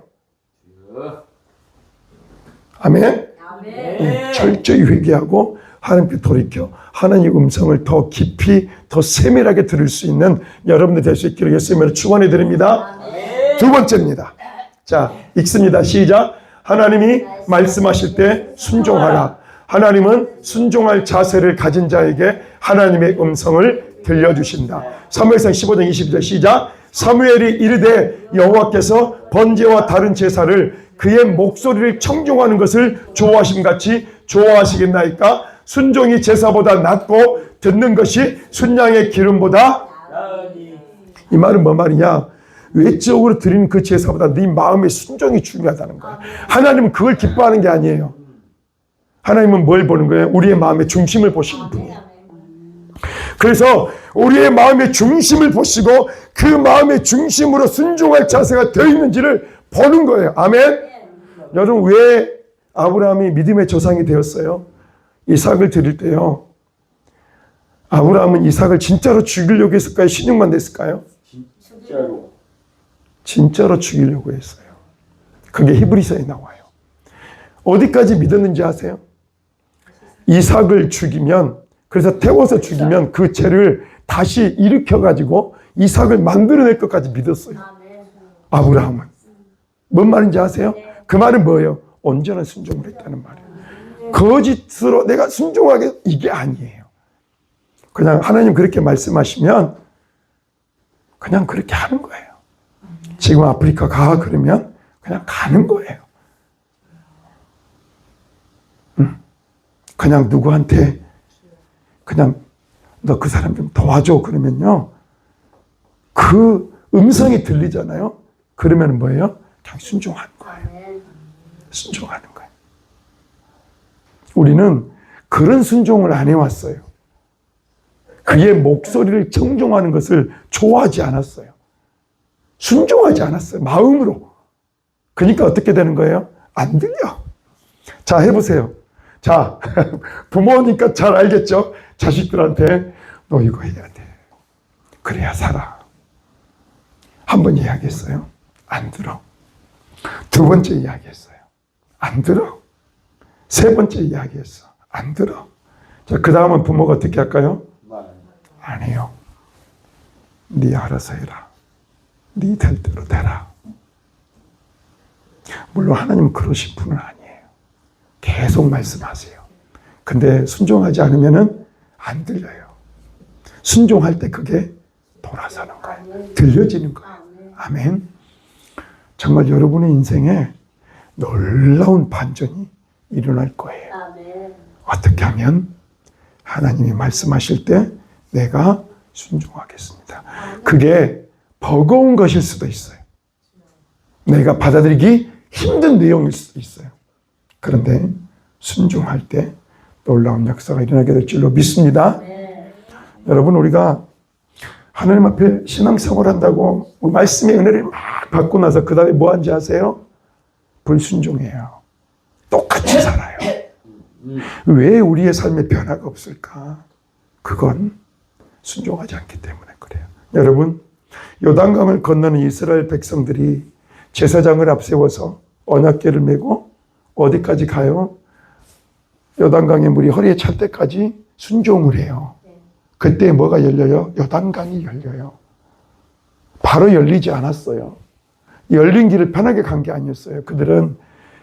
아멘. 철저히 회개하고 하나님께 돌이켜 하나님의 음성을 더 깊이 더 세밀하게 들을 수 있는 여러분들 될 수 있기를 예수님으로 축원해 드립니다. 두 번째입니다. 자, 읽습니다. 시작. 하나님이 말씀하실 때 순종하라. 하나님은 순종할 자세를 가진 자에게 하나님의 음성을 들려주신다. 사무엘상 15장 22절 시작. 사무엘이 이르되 여호와께서 번제와 다른 제사를 그의 목소리를 청종하는 것을 좋아하심같이 좋아하시겠나이까? 순종이 제사보다 낫고 듣는 것이 순양의 기름보다 나으니. 이 말은 뭐 말이냐? 외적으로 드리는 그 제사보다 네 마음의 순종이 중요하다는 거예요. 하나님은 그걸 기뻐하는 게 아니에요. 하나님은 뭘 보는 거예요? 우리의 마음의 중심을 보시는 분이에요. 그래서 우리의 마음의 중심을 보시고 그 마음의 중심으로 순종할 자세가 되어 있는지를 보는 거예요. 아멘. 여러분 왜 아브라함이 믿음의 조상이 되었어요? 이삭을 드릴 때요. 아브라함은 이삭을 진짜로 죽이려고 했을까요? 신용만 냈을까요? 진짜로 죽이려고 했어요. 그게 히브리서에 나와요. 어디까지 믿었는지 아세요? 이삭을 죽이면, 그래서 태워서 죽이면 그 죄를 다시 일으켜가지고 이삭을 만들어낼 것까지 믿었어요. 아브라함은. 뭔 말인지 아세요? 그 말은 뭐예요? 온전한 순종을 했다는 말이에요. 거짓으로 내가 순종하게 이게 아니에요. 그냥 하나님 그렇게 말씀하시면 그냥 그렇게 하는 거예요. 지금 아프리카 가 그러면 그냥 가는 거예요. 그냥 누구한테 그냥 너 그 사람 좀 도와줘 그러면요. 그 음성이 들리잖아요. 그러면 뭐예요? 그냥 순종하는 거예요. 순종하는 거예요. 우리는 그런 순종을 안 해왔어요. 그의 목소리를 청종하는 것을 좋아하지 않았어요. 순종하지 않았어요. 마음으로. 그러니까 어떻게 되는 거예요? 안 들려. 자, 해보세요. 자, 부모니까 잘 알겠죠? 자식들한테 너 이거 해야 돼. 그래야 살아. 한 번 이야기했어요. 안 들어. 두 번째 이야기했어요. 안 들어. 세 번째 이야기했어. 안 들어. 자, 그 다음은 부모가 어떻게 할까요? 안 해요. 네 알아서 해라. 네 될 대로 되라. 물론 하나님은 그러신 분은 아니에요. 계속 말씀하세요. 근데 순종하지 않으면은 안 들려요. 순종할 때 그게 돌아서는 거예요. 들려지는 거예요. 아멘. 정말 여러분의 인생에 놀라운 반전이 일어날 거예요. 어떻게 하면 하나님이 말씀하실 때 내가 순종하겠습니다. 그게 버거운 것일 수도 있어요. 내가 받아들이기 힘든 내용일 수도 있어요. 그런데 순종할 때 놀라운 역사가 일어나게 될 줄로 믿습니다. 여러분 우리가 하나님 앞에 신앙생활 한다고 말씀의 은혜를 막 받고 나서 그 다음에 뭐 하는지 아세요? 불순종해요. 똑같이 살아요. 왜 우리의 삶에 변화가 없을까? 그건 순종하지 않기 때문에 그래요. 여러분 요단강을 건너는 이스라엘 백성들이 제사장을 앞세워서 언약궤를 메고 어디까지 가요? 요단강의 물이 허리에 찰 때까지 순종을 해요. 그때 뭐가 열려요? 요단강이 열려요. 바로 열리지 않았어요. 열린 길을 편하게 간 게 아니었어요.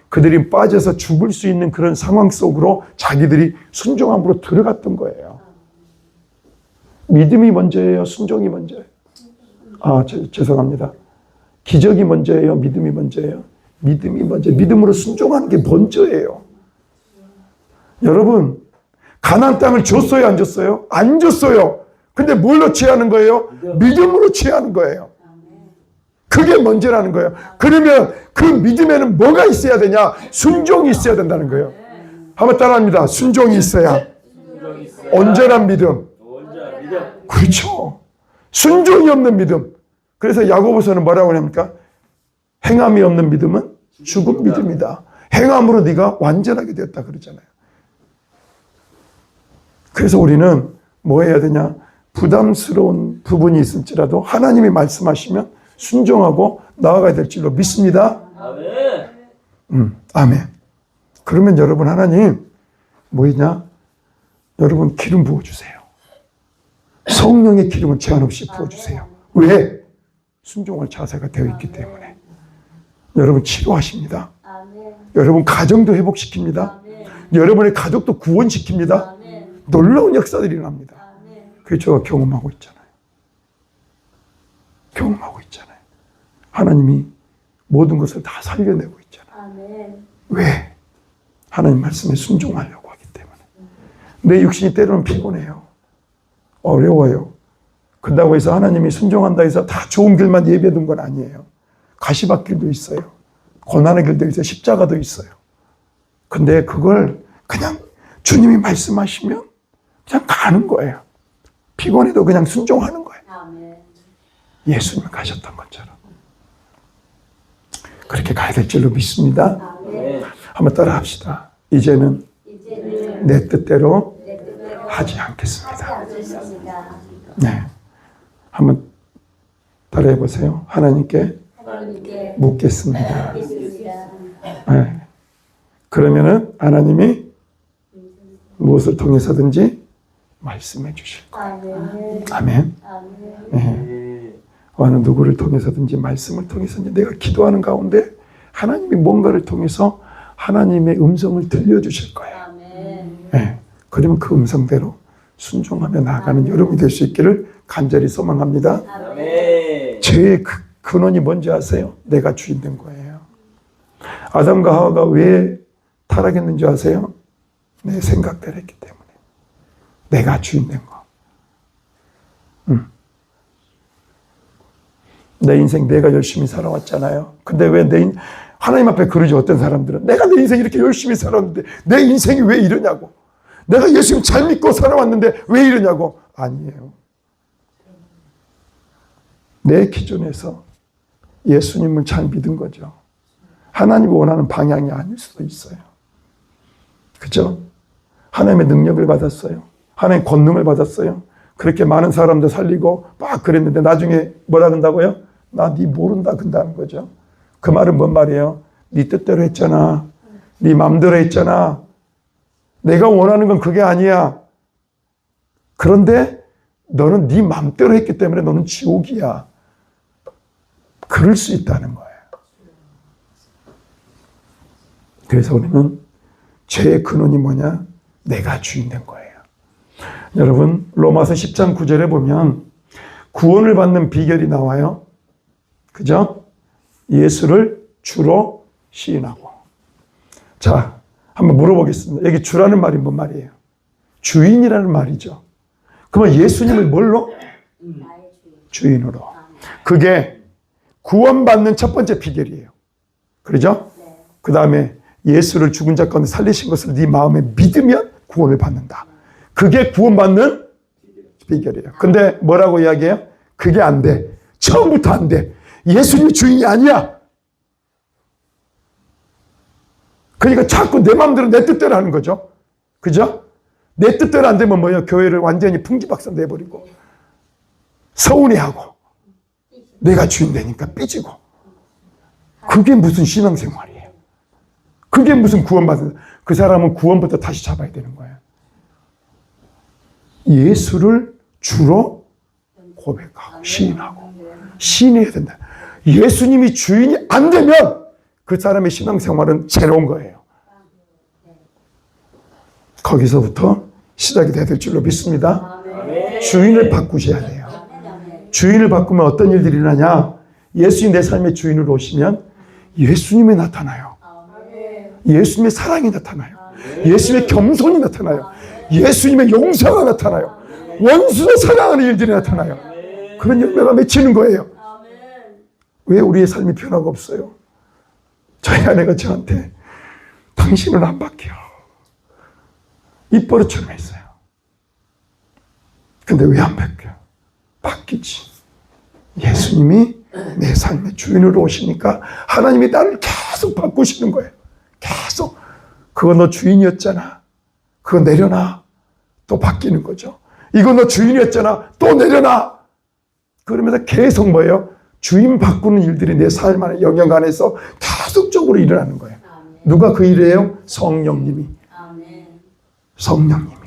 그들이 빠져서 죽을 수 있는 그런 상황 속으로 자기들이 순종함으로 들어갔던 거예요. 믿음이 먼저예요? 순종이 먼저예요? 죄송합니다. 기적이 먼저예요? 믿음이 먼저예요? 믿음이 먼저. 믿음으로 순종하는 게 먼저예요. 여러분, 가나안 땅을 줬어요? 안 줬어요? 안 줬어요. 근데 뭘로 취하는 거예요? 믿음으로 취하는 거예요. 그게 먼저라는 거예요. 그러면 그 믿음에는 뭐가 있어야 되냐? 순종이 있어야 된다는 거예요. 한번 따라합니다. 순종이 있어야 온전한 믿음. 그렇죠. 순종이 없는 믿음. 그래서 야고보서는 뭐라고 합니까? 행함이 없는 믿음은 죽은 믿음이다. 행함으로 네가 완전하게 되었다 그러잖아요. 그래서 우리는 뭐 해야 되냐? 부담스러운 부분이 있을지라도 하나님이 말씀하시면 순종하고 나아가야 될 줄로 믿습니다. 아멘. 아멘. 그러면 여러분, 하나님 뭐냐? 여러분 기름 부어주세요. 성령의 기름을 제한 없이 부어주세요. 왜? 순종할 자세가 되어 있기 때문에. 여러분 치료하십니다. 여러분 가정도 회복시킵니다. 여러분의 가족도 구원시킵니다. 놀라운 역사들이 일어납니다. 그게 제가 경험하고 있잖아요. 경험하고 있잖아요. 하나님이 모든 것을 다 살려내고 있잖아요. 왜? 하나님 말씀에 순종하려고 하기 때문에. 내 육신이 때로는 피곤해요. 어려워요. 그렇다고 해서 하나님이 순종한다 해서 다 좋은 길만 예배둔 건 아니에요. 가시밭길도 있어요. 고난의 길도 있어요. 십자가도 있어요. 근데 그걸 그냥 주님이 말씀하시면 그냥 가는 거예요. 피곤해도 그냥 순종하는 거예요. 예수님 가셨던 것처럼. 그렇게 가야 될 줄로 믿습니다. 한번 따라 합시다. 이제는 내 뜻대로 하지 않겠습니다. 네. 한번 따라해 보세요. 하나님께 묻겠습니다. 네. 그러면은 하나님이 무엇을 통해서든지 말씀해 주실 거예요. 아멘. 네. 어느 누구를 통해서든지 말씀을 통해서든지 내가 기도하는 가운데 하나님이 뭔가를 통해서 하나님의 음성을 들려주실 거예요. 네. 그러면 그 음성대로 순종하며 나아가는 여러분이 될 수 있기를 간절히 소망합니다. 죄의 근원이 뭔지 아세요? 내가 주인된 거예요. 아담과 하와가 왜 타락했는지 아세요? 내 생각대로 했기 때문에. 내가 주인된 거. 내 인생 내가 열심히 살아왔잖아요. 근데 왜 하나님 앞에 그러지 어떤 사람들은 내가 내 인생 이렇게 열심히 살았는데 내 인생이 왜 이러냐고. 내가 예수님 잘 믿고 살아왔는데 왜 이러냐고. 아니에요. 내 기준에서 예수님을 잘 믿은 거죠. 하나님이 원하는 방향이 아닐 수도 있어요. 그죠? 하나님의 능력을 받았어요. 하나님의 권능을 받았어요. 그렇게 많은 사람들 살리고 막 그랬는데 나중에 뭐라 그런다고요? 나 네 모른다 그런다는 거죠. 그 말은 뭔 말이에요? 네 뜻대로 했잖아. 네 마음대로 했잖아. 내가 원하는 건 그게 아니야. 그런데 너는 네 마음대로 했기 때문에 너는 지옥이야. 그럴 수 있다는 거예요. 그래서 우리는 죄의 근원이 뭐냐? 내가 주인된 거예요. 여러분 로마서 10장 9절에 보면 구원을 받는 비결이 나와요. 그죠? 예수를 주로 시인하고. 자, 한번 물어보겠습니다. 여기 주라는 말이 뭔 말이에요? 주인이라는 말이죠. 그러면 예수님을 뭘로? 주인으로. 그게 구원받는 첫 번째 비결이에요. 그러죠? 그 다음에 예수를 죽은 자 가운데 살리신 것을 네 마음에 믿으면 구원을 받는다. 그게 구원받는 비결이에요. 근데 뭐라고 이야기해요? 그게 안 돼. 처음부터 안 돼. 예수님이 주인이 아니야. 그러니까 자꾸 내 마음대로 내 뜻대로 하는 거죠. 그죠? 내 뜻대로 안 되면 뭐예요? 교회를 완전히 풍지박산 내버리고 서운해하고 내가 주인 되니까 삐지고. 그게 무슨 신앙생활이에요? 그게 그게 무슨 구원받은, 그 사람은 구원부터 다시 잡아야 되는 거예요. 예수를 주로 고백하고 시인하고 시인해야 된다. 예수님이 주인이 안 되면 그 사람의 신앙생활은 새로운 거예요. 거기서부터 시작이 돼야 될 줄로 믿습니다. 주인을 바꾸셔야 돼요. 주인을 바꾸면 어떤 일들이 일어나냐? 예수님 내 삶의 주인으로 오시면 예수님이 나타나요. 예수님의 사랑이 나타나요. 예수님의 겸손이 나타나요. 예수님의 용서가 나타나요. 원수를 사랑하는 일들이 나타나요. 그런 열매가 맺히는 거예요. 왜 우리의 삶이 변화가 없어요? 저희 아내가 저한테 당신은 안 바뀌어. 입버릇처럼 했어요. 근데 왜 안 바뀌어? 바뀌지. 예수님이 내 삶의 주인으로 오시니까 하나님이 나를 계속 바꾸시는 거예요. 계속. 그거 너 주인이었잖아. 그거 내려놔. 또 바뀌는 거죠. 이거 너 주인이었잖아. 또 내려놔. 그러면서 계속 뭐예요? 주인 바꾸는 일들이 내 삶 안에 영역 안에서 계속적으로 일어나는 거예요. 누가 그 일이에요? 성령님이. 성령님이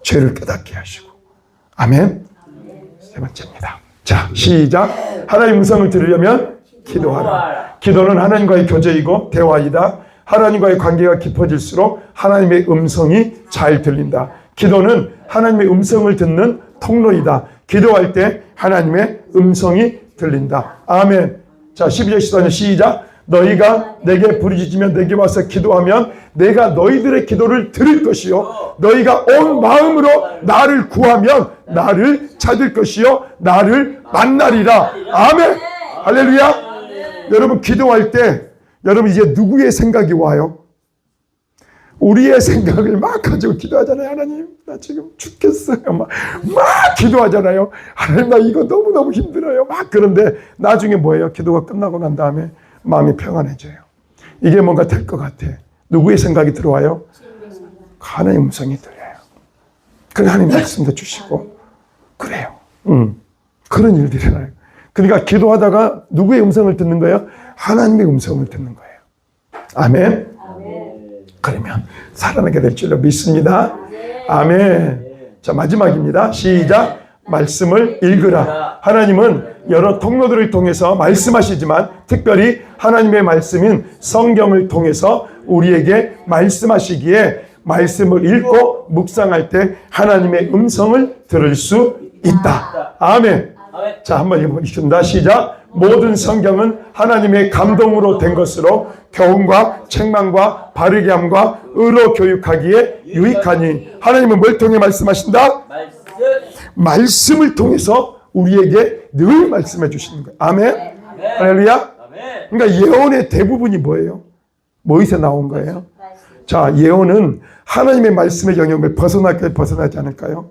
죄를 깨닫게 하시고. 아멘. 세 번째입니다. 자, 시작. 하나님의 음성을 들으려면 기도하라. 기도는 하나님과의 교제이고 대화이다. 하나님과의 관계가 깊어질수록 하나님의 음성이 잘 들린다. 기도는 하나님의 음성을 듣는 통로이다. 기도할 때 하나님의 음성이 들린다. 아멘. 자, 12절 14절 시작. 너희가 내게 부르짖으면 내게 와서 기도하면 내가 너희들의 기도를 들을 것이요 너희가 온 마음으로 나를 구하면 나를 찾을 것이요 나를 만나리라. 아멘. 할렐루야. 여러분 기도할 때 여러분 이제 누구의 생각이 와요? 우리의 생각을 막 가지고 기도하잖아요. 하나님 나 지금 죽겠어요. 막 기도하잖아요. 하나님 나 이거 너무너무 힘들어요. 막 그런데 나중에 뭐예요? 기도가 끝나고 난 다음에 마음이 평안해져요. 이게 뭔가 될 것 같아. 누구의 생각이 들어와요? 하나님의 음성이 들려요. 그래 하나님 말씀도 주시고 그래요. 그런 일들이 일어나요. 그러니까 기도하다가 누구의 음성을 듣는 거예요? 하나님의 음성을 듣는 거예요. 아멘. 그러면 살아나게 될 줄로 믿습니다. 아멘. 자, 마지막입니다. 시작. 말씀을 읽으라. 하나님은 여러 통로들을 통해서 말씀하시지만 특별히 하나님의 말씀인 성경을 통해서 우리에게 말씀하시기에 말씀을 읽고 묵상할 때 하나님의 음성을 들을 수 있다. 아멘. 자, 한번 읽습니다. 시작. 모든 성경은 하나님의 감동으로 된 것으로 교훈과 책망과 바르게 함과 의로 교육하기에 유익하니. 하나님은 뭘 통해 말씀하신다? 말씀을 통해서 우리에게 늘 말씀해 주시는 거예요. 아멘. 할렐루야. 그러니까 예언의 대부분이 뭐예요? 뭐에서 나온 거예요? 자, 예언은 하나님의 말씀의 영역을 벗어나지 않을까요?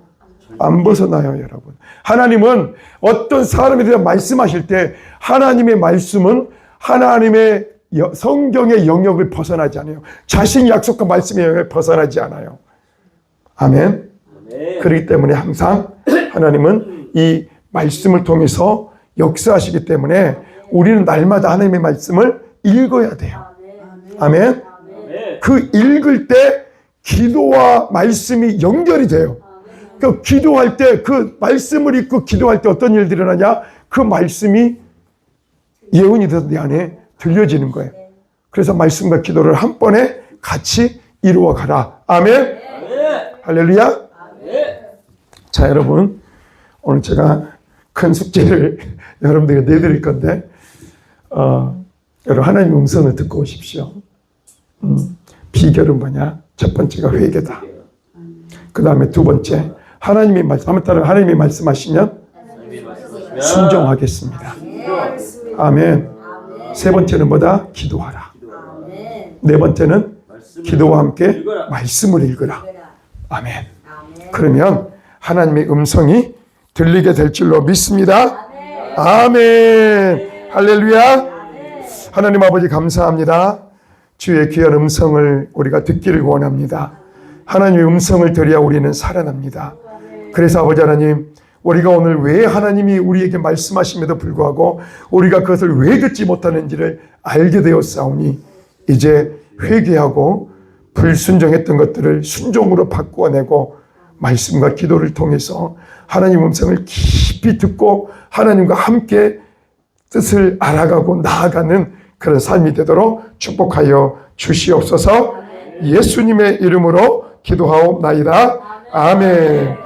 안 벗어나요, 여러분. 하나님은 어떤 사람에 대해 말씀하실 때 하나님의 말씀은 하나님의 성경의 영역을 벗어나지 않아요. 자신이 약속한 말씀의 영역을 벗어나지 않아요. 아멘. 그렇기 때문에 항상 하나님은 이 말씀을 통해서 역사하시기 때문에 우리는 날마다 하나님의 말씀을 읽어야 돼요. 아멘. 그 읽을 때 기도와 말씀이 연결이 돼요. 그 기도할 때 그 말씀을 읽고 기도할 때 어떤 일들이 일어나냐? 그 말씀이 예언이 돼서 내 안에 들려지는 거예요. 그래서 말씀과 기도를 한 번에 같이 이루어 가라. 아멘. 할렐루야. 자, 여러분 오늘 제가 큰 숙제를 여러분들에게 내드릴 건데 여러분 하나님의 음성을 듣고 오십시오. 비결은 뭐냐? 첫 번째가 회개다. 그 다음에 두 번째 하나님이 하나님이 말씀하시면 순종하겠습니다. 아멘. 세 번째는 뭐다? 기도하라. 네 번째는 기도와 함께 말씀을 읽으라. 아멘. 그러면 하나님의 음성이 들리게 될 줄로 믿습니다. 아멘. 할렐루야. 하나님 아버지 감사합니다. 주의 귀한 음성을 우리가 듣기를 원합니다. 하나님의 음성을 들어야 우리는 살아납니다. 그래서 아버지 하나님, 우리가 오늘 왜 하나님이 우리에게 말씀하심에도 불구하고 우리가 그것을 왜 듣지 못하는지를 알게 되었사오니 이제 회개하고 불순종했던 것들을 순종으로 바꾸어내고 말씀과 기도를 통해서 하나님 음성을 깊이 듣고 하나님과 함께 뜻을 알아가고 나아가는 그런 삶이 되도록 축복하여 주시옵소서. 예수님의 이름으로 기도하옵나이다. 아멘.